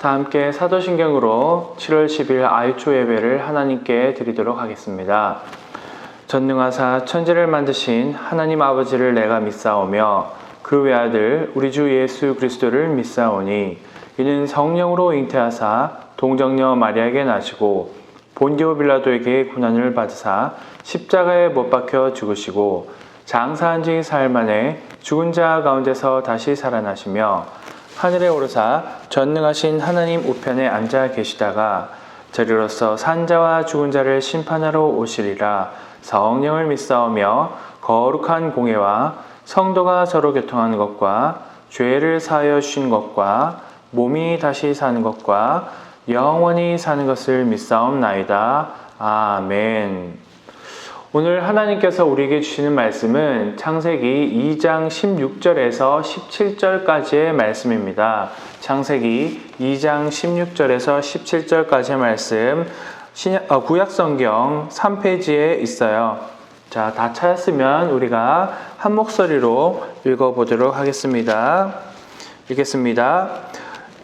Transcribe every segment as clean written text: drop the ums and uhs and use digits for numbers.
다 함께 사도신경으로 7월 10일 아유초 예배를 하나님께 드리도록 하겠습니다. 전능하사 천지를 만드신 하나님 아버지를 내가 믿사오며 그 외아들 우리 주 예수 그리스도를 믿사오니 이는 성령으로 잉태하사 동정녀 마리아에게 나시고 본디오 빌라도에게 고난을 받으사 십자가에 못 박혀 죽으시고 장사한 지 사흘 만에 죽은 자 가운데서 다시 살아나시며 하늘에 오르사 전능하신 하나님 우편에 앉아 계시다가 저리로서 산자와 죽은 자를 심판하러 오시리라. 성령을 믿사오며 거룩한 공예와 성도가 서로 교통하는 것과 죄를 사하여 주신 것과 몸이 다시 사는 것과 영원히 사는 것을 믿사옵나이다. 아멘. 오늘 하나님께서 우리에게 주시는 말씀은 창세기 2장 16절에서 17절까지의 말씀입니다. 창세기 2장 16절에서 17절까지의 말씀 구약성경 3페이지에 있어요. 자, 다 찾았으면 우리가 한 목소리로 읽어보도록 하겠습니다. 읽겠습니다.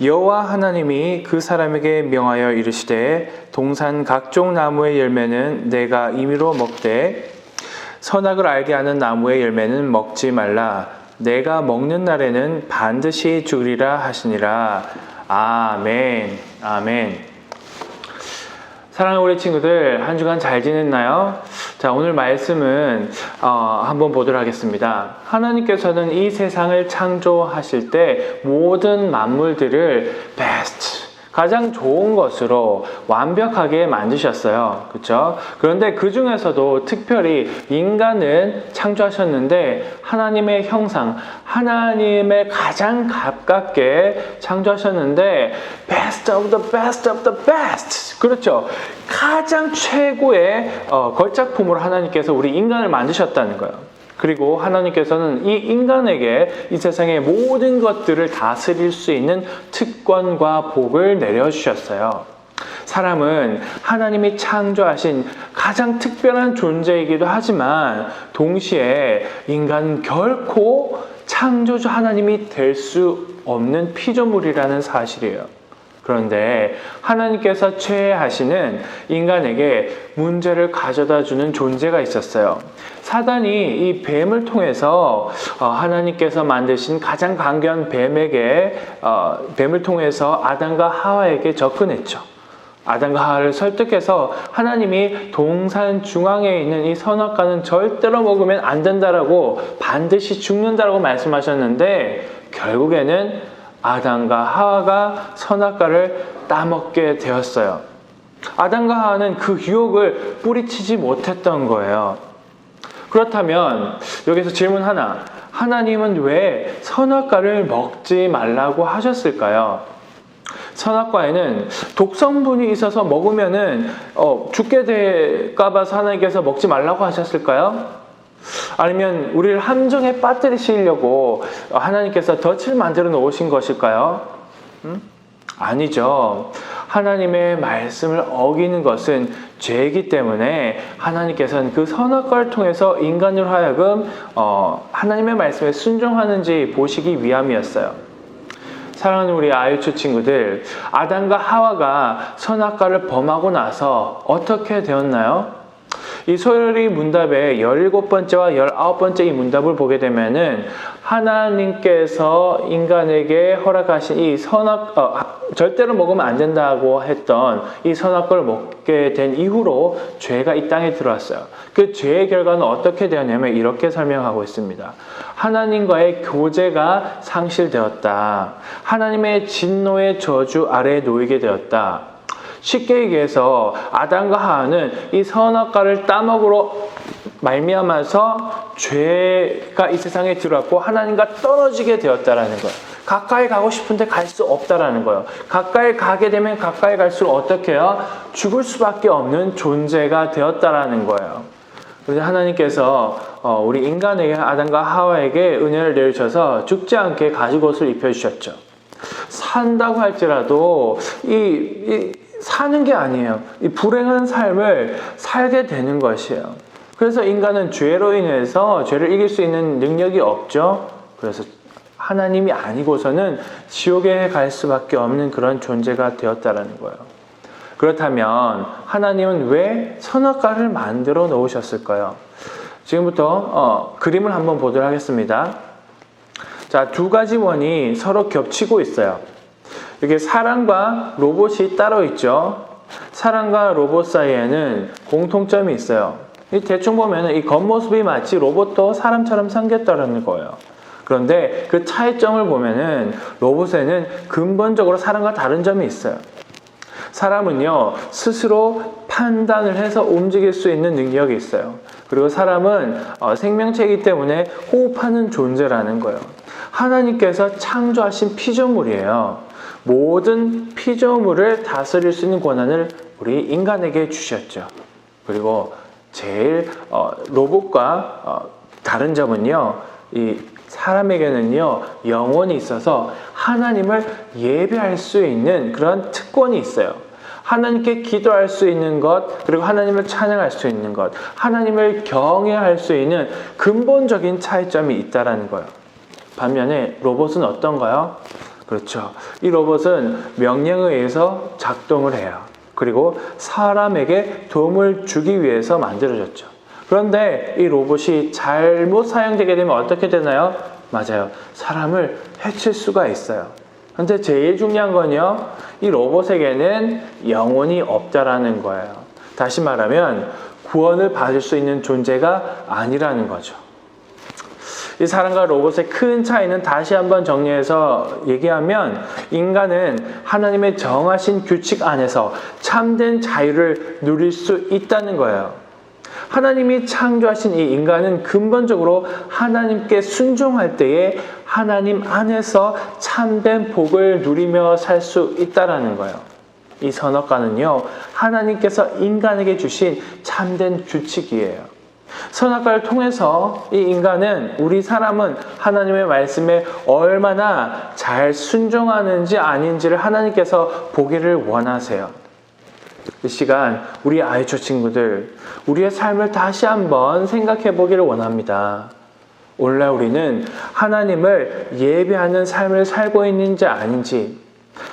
여호와 하나님이 그 사람에게 명하여 이르시되 동산 각종 나무의 열매는 내가 임의로 먹되 선악을 알게 하는 나무의 열매는 먹지 말라. 내가 먹는 날에는 반드시 죽으리라 하시니라. 아멘. 아멘. 사랑하는 우리 친구들, 한 주간 잘 지냈나요? 자, 오늘 말씀은 한번 보도록 하겠습니다. 하나님께서는 이 세상을 창조하실 때 모든 만물들을 베스트, 가장 좋은 것으로 완벽하게 만드셨어요. 그렇죠? 그런데 그 중에서도 특별히 인간을 창조하셨는데 하나님의 형상, 하나님의 가장 가깝게 창조하셨는데 best of the best of the best. 그렇죠? 가장 최고의 걸작품으로 하나님께서 우리 인간을 만드셨다는 거예요. 그리고 하나님께서는 이 인간에게 이 세상의 모든 것들을 다스릴 수 있는 특권과 복을 내려주셨어요. 사람은 하나님이 창조하신 가장 특별한 존재이기도 하지만 동시에 인간은 결코 창조주 하나님이 될 수 없는 피조물이라는 사실이에요. 그런데 하나님께서 최애하시는 인간에게 문제를 가져다 주는 존재가 있었어요. 사단이 이 뱀을 통해서 하나님께서 만드신 가장 강교한 뱀을 통해서 아담과 하와에게 접근했죠. 아담과 하와를 설득해서 하나님이 동산 중앙에 있는 이 선악과는 절대로 먹으면 안 된다라고, 반드시 죽는다라고 말씀하셨는데 결국에는 아담과 하와가 선악과를 따먹게 되었어요. 아담과 하와는 그 유혹을 뿌리치지 못했던 거예요. 그렇다면 여기서 질문 하나, 하나님은 왜 선악과를 먹지 말라고 하셨을까요? 선악과에는 독성분이 있어서 먹으면은 죽게 될까 봐서 하나님께서 먹지 말라고 하셨을까요? 아니면 우리를 함정에 빠뜨리시려고 하나님께서 덫을 만들어 놓으신 것일까요? 아니죠. 하나님의 말씀을 어기는 것은 죄이기 때문에 하나님께서는 그 선악과를 통해서 인간으로 하여금 하나님의 말씀에 순종하는지 보시기 위함이었어요. 사랑하는 우리 아유초 친구들, 아담과 하와가 선악과를 범하고 나서 어떻게 되었나요? 이 소요리 문답의 17번째와 19번째 이 문답을 보게 되면은 하나님께서 인간에게 허락하신 이 절대로 먹으면 안 된다고 했던 이 선악과를 먹게 된 이후로 죄가 이 땅에 들어왔어요. 그 죄의 결과는 어떻게 되었냐면 이렇게 설명하고 있습니다. 하나님과의 교제가 상실되었다. 하나님의 진노의 저주 아래에 놓이게 되었다. 쉽게 얘기해서 아담과 하와는 이 선악과를 따먹으로 말미암아서 죄가 이 세상에 들어왔고 하나님과 떨어지게 되었다라는 거예요. 가까이 가고 싶은데 갈 수 없다라는 거예요. 가까이 가게 되면 가까이 갈수록 어떻게 해요? 죽을 수밖에 없는 존재가 되었다라는 거예요. 그래서 하나님께서 우리 인간에게, 아담과 하와에게 은혜를 내리셔서 죽지 않게 가죽옷을 입혀주셨죠. 산다고 할지라도 사는 게 아니에요. 이 불행한 삶을 살게 되는 것이에요. 그래서 인간은 죄로 인해서 죄를 이길 수 있는 능력이 없죠. 그래서 하나님이 아니고서는 지옥에 갈 수밖에 없는 그런 존재가 되었다라는 거예요. 그렇다면 하나님은 왜 선악과를 만들어 놓으셨을까요? 지금부터 그림을 한번 보도록 하겠습니다. 자, 두 가지 원이 서로 겹치고 있어요. 이렇게 사람과 로봇이 따로 있죠. 사람과 로봇 사이에는 공통점이 있어요. 대충 보면 이 겉모습이 마치 로봇도 사람처럼 생겼다는 거예요. 그런데 그 차이점을 보면은 로봇에는 근본적으로 사람과 다른 점이 있어요. 사람은요, 스스로 판단을 해서 움직일 수 있는 능력이 있어요. 그리고 사람은 생명체이기 때문에 호흡하는 존재라는 거예요. 하나님께서 창조하신 피조물이에요. 모든 피조물을 다스릴 수 있는 권한을 우리 인간에게 주셨죠. 그리고 제일 로봇과 다른 점은요, 이 사람에게는요, 영혼이 있어서 하나님을 예배할 수 있는 그런 특권이 있어요. 하나님께 기도할 수 있는 것, 그리고 하나님을 찬양할 수 있는 것, 하나님을 경외할 수 있는 근본적인 차이점이 있다는 거예요. 반면에 로봇은 어떤가요? 그렇죠. 이 로봇은 명령에 의해서 작동을 해요. 그리고 사람에게 도움을 주기 위해서 만들어졌죠. 그런데 이 로봇이 잘못 사용되게 되면 어떻게 되나요? 맞아요. 사람을 해칠 수가 있어요. 근데 제일 중요한 건요, 이 로봇에게는 영혼이 없다라는 거예요. 다시 말하면 구원을 받을 수 있는 존재가 아니라는 거죠. 이 사람과 로봇의 큰 차이는 다시 한번 정리해서 얘기하면, 인간은 하나님의 정하신 규칙 안에서 참된 자유를 누릴 수 있다는 거예요. 하나님이 창조하신 이 인간은 근본적으로 하나님께 순종할 때에 하나님 안에서 참된 복을 누리며 살 수 있다는 거예요. 이 선악과는요, 하나님께서 인간에게 주신 참된 규칙이에요. 선악과를 통해서 이 인간은, 우리 사람은 하나님의 말씀에 얼마나 잘 순종하는지 아닌지를 하나님께서 보기를 원하세요. 이 시간 우리 아이초 친구들, 우리의 삶을 다시 한번 생각해 보기를 원합니다. 오늘날 우리는 하나님을 예배하는 삶을 살고 있는지 아닌지,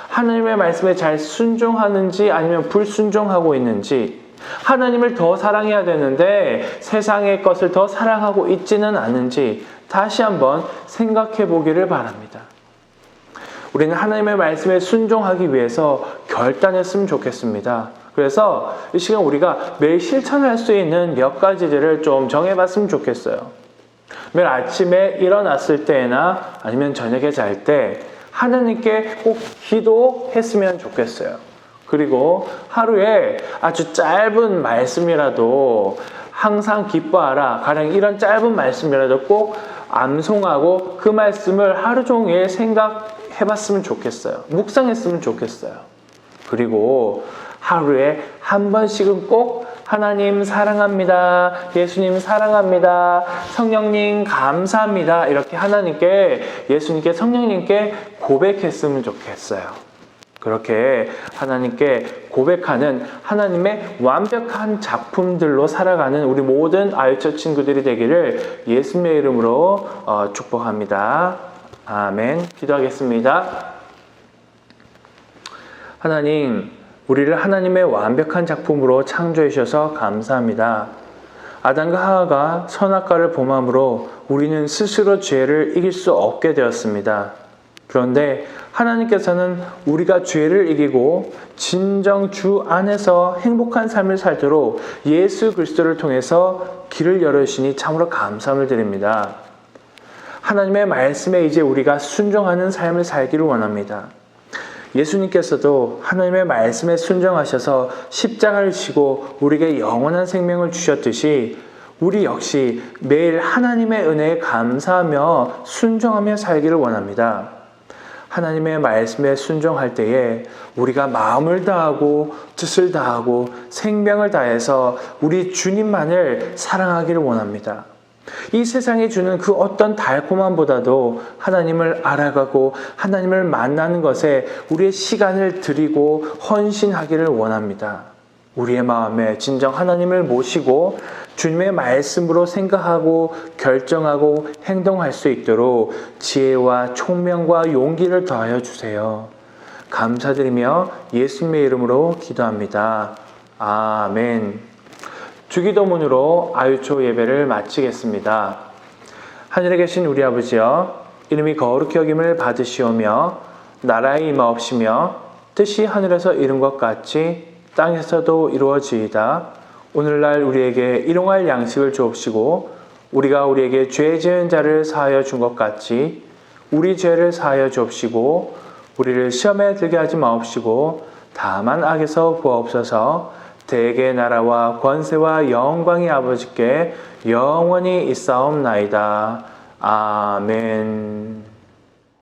하나님의 말씀에 잘 순종하는지 아니면 불순종하고 있는지, 하나님을 더 사랑해야 되는데 세상의 것을 더 사랑하고 있지는 않은지 다시 한번 생각해 보기를 바랍니다. 우리는 하나님의 말씀에 순종하기 위해서 결단했으면 좋겠습니다. 그래서 이 시간 우리가 매일 실천할 수 있는 몇 가지들을 좀 정해봤으면 좋겠어요. 매일 아침에 일어났을 때나 아니면 저녁에 잘 때 하나님께 꼭 기도했으면 좋겠어요. 그리고 하루에 아주 짧은 말씀이라도 항상 기뻐하라, 가령 이런 짧은 말씀이라도 꼭 암송하고 그 말씀을 하루 종일 생각해봤으면 좋겠어요. 묵상했으면 좋겠어요. 그리고 하루에 한 번씩은 꼭 하나님 사랑합니다, 예수님 사랑합니다, 성령님 감사합니다, 이렇게 하나님께, 예수님께, 성령님께 고백했으면 좋겠어요. 그렇게 하나님께 고백하는 하나님의 완벽한 작품들로 살아가는 우리 모든 아이처 친구들이 되기를 예수님의 이름으로 축복합니다. 아멘. 기도하겠습니다. 하나님, 우리를 하나님의 완벽한 작품으로 창조해 주셔서 감사합니다. 아담과 하와가 선악과를 범함으로 우리는 스스로 죄를 이길 수 없게 되었습니다. 그런데 하나님께서는 우리가 죄를 이기고 진정 주 안에서 행복한 삶을 살도록 예수 그리스도를 통해서 길을 열어주시니 참으로 감사함을 드립니다. 하나님의 말씀에 이제 우리가 순종하는 삶을 살기를 원합니다. 예수님께서도 하나님의 말씀에 순종하셔서 십자가를 지고 우리에게 영원한 생명을 주셨듯이 우리 역시 매일 하나님의 은혜에 감사하며 순종하며 살기를 원합니다. 하나님의 말씀에 순종할 때에 우리가 마음을 다하고 뜻을 다하고 생명을 다해서 우리 주님만을 사랑하기를 원합니다. 이 세상이 주는 그 어떤 달콤함보다도 하나님을 알아가고 하나님을 만나는 것에 우리의 시간을 드리고 헌신하기를 원합니다. 우리의 마음에 진정 하나님을 모시고 주님의 말씀으로 생각하고 결정하고 행동할 수 있도록 지혜와 총명과 용기를 더하여 주세요. 감사드리며 예수님의 이름으로 기도합니다. 아멘. 주기도문으로 아유초 예배를 마치겠습니다. 하늘에 계신 우리 아버지여, 이름이 거룩히 여김을 받으시오며 나라의 임하옵시며 뜻이 하늘에서 이룬 것 같이 땅에서도 이루어지이다. 오늘날 우리에게 일용할 양식을 주옵시고 우리가 우리에게 죄 지은 자를 사하여 준 것 같이 우리 죄를 사하여 주옵시고 우리를 시험에 들게 하지 마옵시고 다만 악에서 구하옵소서. 대개 나라와 권세와 영광이 아버지께 영원히 있사옵나이다. 아멘.